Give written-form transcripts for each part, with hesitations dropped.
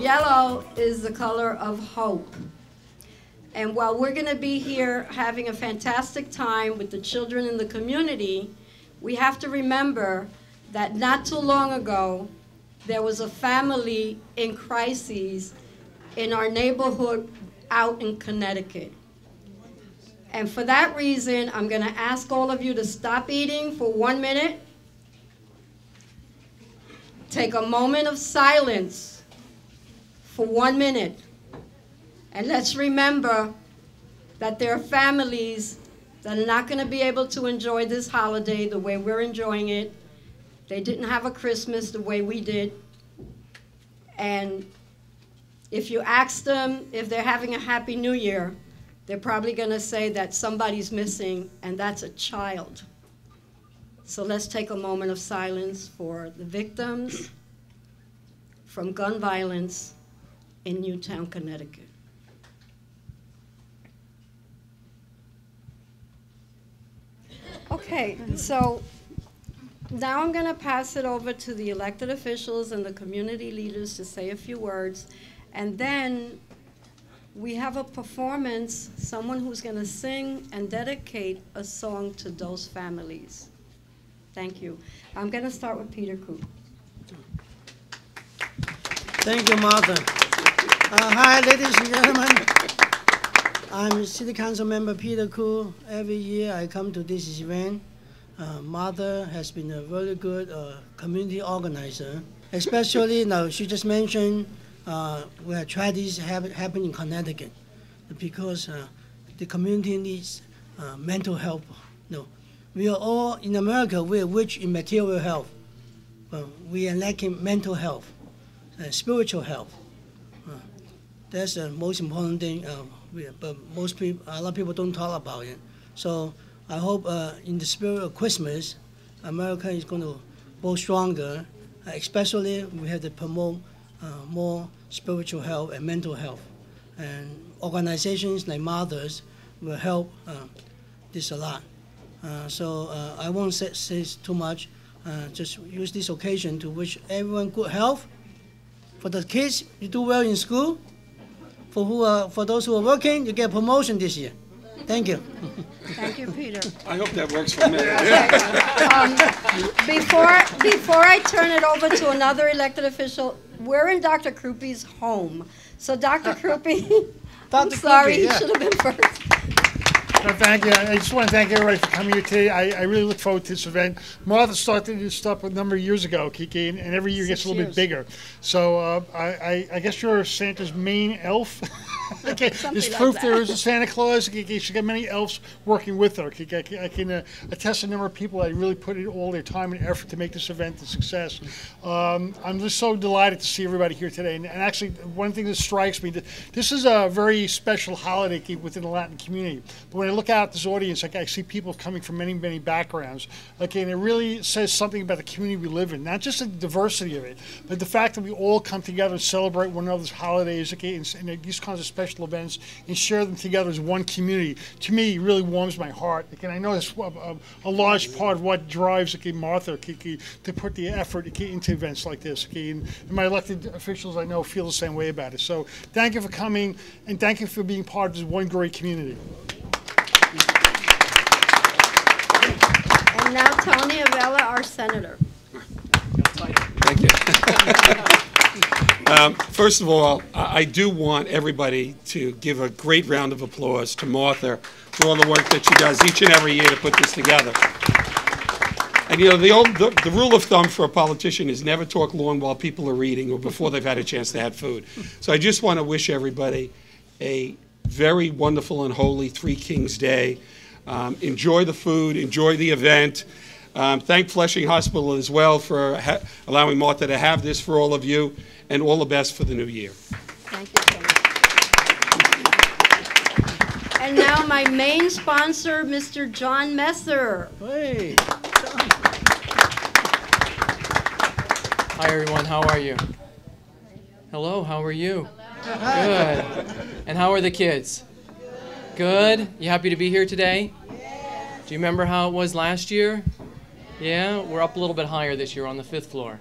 Yellow is the color of hope. And while we're going to be here having a fantastic time with the children in the community, we have to remember that not too long ago, there was a family in crises in our neighborhood out in Connecticut. And for that reason, I'm going to ask all of you to stop eating for 1 minute. Take a moment of silence for 1 minute. And let's remember that there are families that are not going to be able to enjoy this holiday the way we're enjoying it. They didn't have a Christmas the way we did. And if you ask them if they're having a Happy New Year, they're probably going to say that somebody's missing, and that's a child. So let's take a moment of silence for the victims from gun violence in Newtown, Connecticut. Okay, so now I'm going to pass it over to the elected officials and the community leaders to say a few words, and then we have a performance, someone who's going to sing and dedicate a song to those families. Thank you. I'm going to start with Peter Koo. Thank you, Martha. Hi, ladies and gentlemen. I'm City Council Member Peter Koo. Every year I come to this event. Martha has been a very good community organizer. Especially now, she just mentioned we have tried this happen in Connecticut because the community needs mental health. No, we are all in America. We are rich in material health, but we are lacking mental health and spiritual health. That's the most important thing. But most people, a lot of people don't talk about it. So I hope in the spirit of Christmas, America is going to go stronger. Especially we have to promote more spiritual health and mental health. And organizations like Mothers will help this a lot. So I won't say too much. Just use this occasion to wish everyone good health. For the kids, you do well in school. For those who are working, you get a promotion this year. Thank you. Thank you, Peter. I hope that works for me. Before I turn it over to another elected official, we're in Dr. Krupe's home. So Dr. Krupe, I'm sorry, he should have been first. No, thank you. I just want to thank everybody for coming here today. I really look forward to this event. Martha started this stuff a number of years ago, Kiki, and every year it gets a little bit bigger. So I guess you're Santa's main elf. Okay, there's proof there is a Santa Claus. She's got many elves working with her. I can attest to a number of people that really put in all their time and effort to make this event a success. I'm just so delighted to see everybody here today. And actually, one thing that strikes me, this is a very special holiday within the Latin community. But when I look out at this audience, I see people coming from many, many backgrounds. Okay, and it really says something about the community we live in, not just the diversity of it, but the fact that we all come together and celebrate one another's holidays, okay, and these kinds of special events and share them together as one community. To me, it really warms my heart. And I know that's a large part of what drives Martha to put the effort into events like this. And my elected officials, I know, feel the same way about it. So thank you for coming, and thank you for being part of this one great community. And now Tony Avella, our senator. Thank you. First of all, I do want everybody to give a great round of applause to Martha for all the work that she does each and every year to put this together. And you know, the rule of thumb for a politician is never talk long while people are eating or before they've had a chance to have food. So I just want to wish everybody a very wonderful and holy Three Kings Day. Enjoy the food, enjoy the event. Thank Flushing Hospital as well for allowing Martha to have this for all of you, and all the best for the new year. Thank you so much. And now my main sponsor, Mr. John Messer. Hey. Hi everyone, how are you? Hello, how are you? Good. And how are the kids? Good. You happy to be here today? Do you remember how it was last year? Yeah, we're up a little bit higher this year on the 5th floor.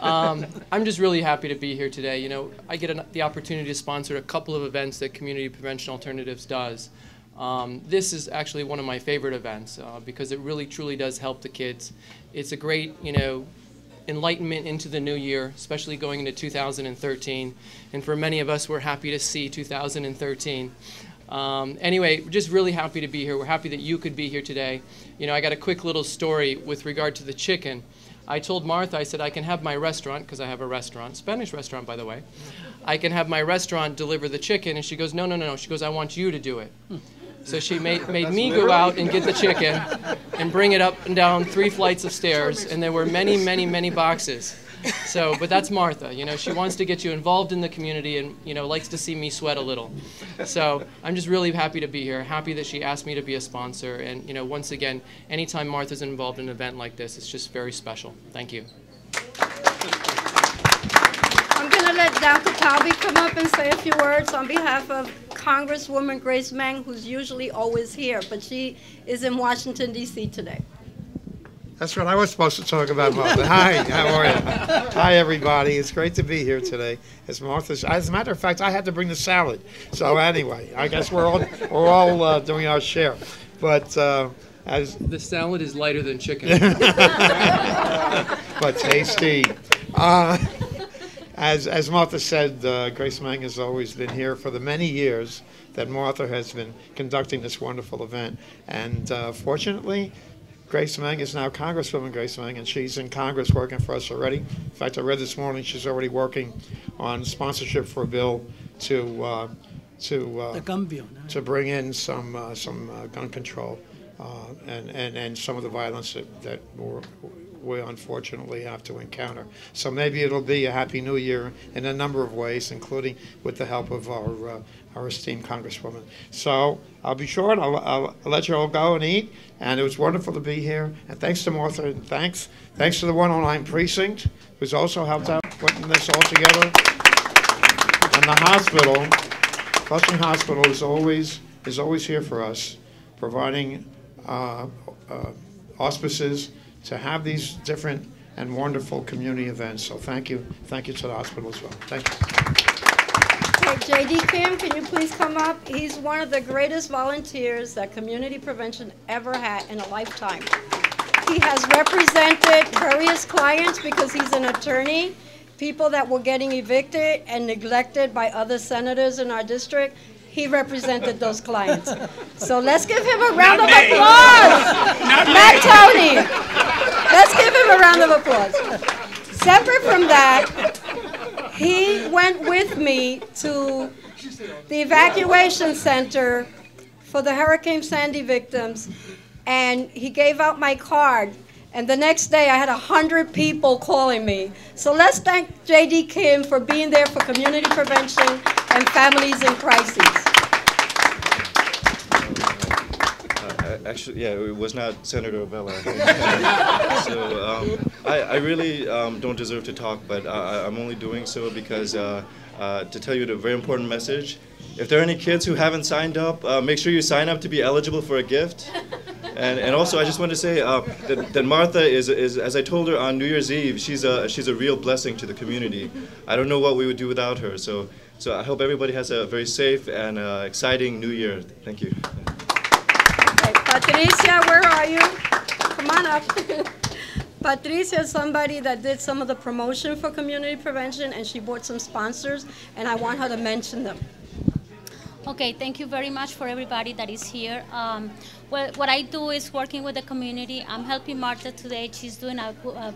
I'm just really happy to be here today. You know, I get the opportunity to sponsor a couple of events that Community Prevention Alternatives does. This is actually one of my favorite events because it really truly does help the kids. It's a great, you know, enlightenment into the new year, especially going into 2013. And for many of us, we're happy to see 2013. Anyway, we're just really happy to be here. We're happy that you could be here today. You know, I got a quick little story with regard to the chicken. I told Martha, I said, I can have my restaurant, because I have a restaurant, Spanish restaurant, by the way. I can have my restaurant deliver the chicken. And she goes, no, no, no, no. She goes, I want you to do it. So she made me go out and get the chicken and bring it up and down 3 flights of stairs, and there were many, many, many boxes. So, but that's Martha, you know, she wants to get you involved in the community and, you know, likes to see me sweat a little. So I'm just really happy to be here, happy that she asked me to be a sponsor. And, you know, once again, anytime Martha's involved in an event like this, it's just very special. Thank you. I'm going to let Dr. Taube come up and say a few words on behalf of Congresswoman Grace Meng, who's usually always here, but she is in Washington, D.C. today. That's what I was supposed to talk about, Martha. Hi, how are you? Hi, everybody. It's great to be here today. As a matter of fact, I had to bring the salad. So anyway, I guess we're all doing our share. But as the salad is lighter than chicken, but tasty. As Martha said, Grace Meng has always been here for the many years that Martha has been conducting this wonderful event. And fortunately, Grace Meng is now Congresswoman Grace Meng, and she's in Congress working for us already. In fact, I read this morning she's already working on sponsorship for a bill to The gun bill. to bring in some gun control and some of the violence that we unfortunately have to encounter. So maybe it'll be a happy new year in a number of ways, including with the help of our esteemed Congresswoman. So I'll be short. I'll let you all go and eat. And it was wonderful to be here. And thanks to Martha. And thanks to the 109 Precinct, who's also helped out putting this all together. And the hospital, Flushing Hospital, is always here for us, providing auspices to have these different and wonderful community events. So thank you to the hospital as well. Thank you. Okay, J.D. Kim, can you please come up? He's one of the greatest volunteers that Community Prevention ever had in a lifetime. He has represented various clients because he's an attorney, people that were getting evicted and neglected by other senators in our district. He represented those clients. So let's give him a round of applause. Matt Tony. Let's give him a round of applause. Separate from that, he went with me to the evacuation center for the Hurricane Sandy victims, and he gave out my card. And the next day, I had 100 people calling me. So let's thank J.D. Kim for being there for community prevention and families in crises. Actually, yeah, it was not Senator Avella. So I really don't deserve to talk, but I'm only doing so because to tell you the very important message. If there are any kids who haven't signed up, make sure you sign up to be eligible for a gift. And also, I just want to say that Martha is, as I told her on New Year's Eve, she's a real blessing to the community. I don't know what we would do without her. So I hope everybody has a very safe and exciting New Year. Thank you. Okay, Patricia, where are you? Come on up. Patricia is somebody that did some of the promotion for community prevention, and she brought some sponsors, and I want her to mention them. Okay, thank you very much for everybody that is here. Well, what I do is working with the community. I'm helping Martha today. She's doing a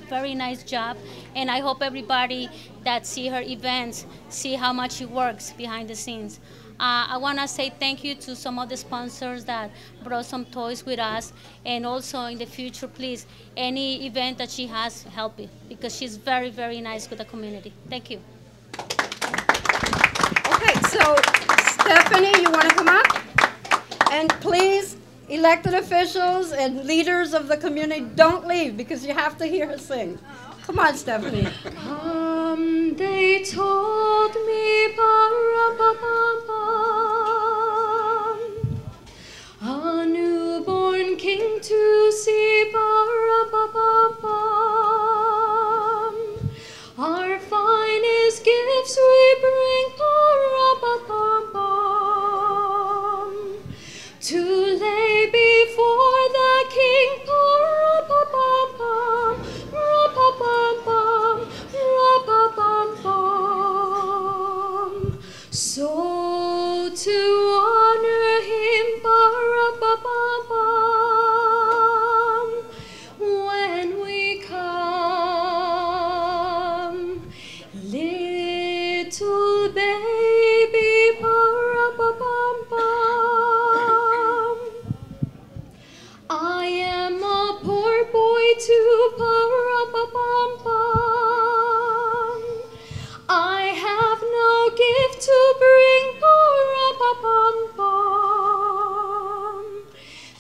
very nice job, and I hope everybody that see her events see how much she works behind the scenes. I want to say thank you to some of the sponsors that brought some toys with us, and also in the future, please, any event that she has, help it, because she's very, very nice with the community. Thank you. Okay, so Stephanie, you want to come up? And please, elected officials and leaders of the community, don't leave because you have to hear her sing. Come on, Stephanie. Come, they told me, ba-ra-ba-ba-bum, a newborn king to see, ba-ra-ba-ba-bum,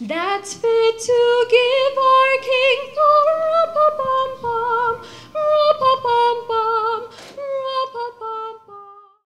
that's fit to give our King. Pa-ra-pa-pam-pam.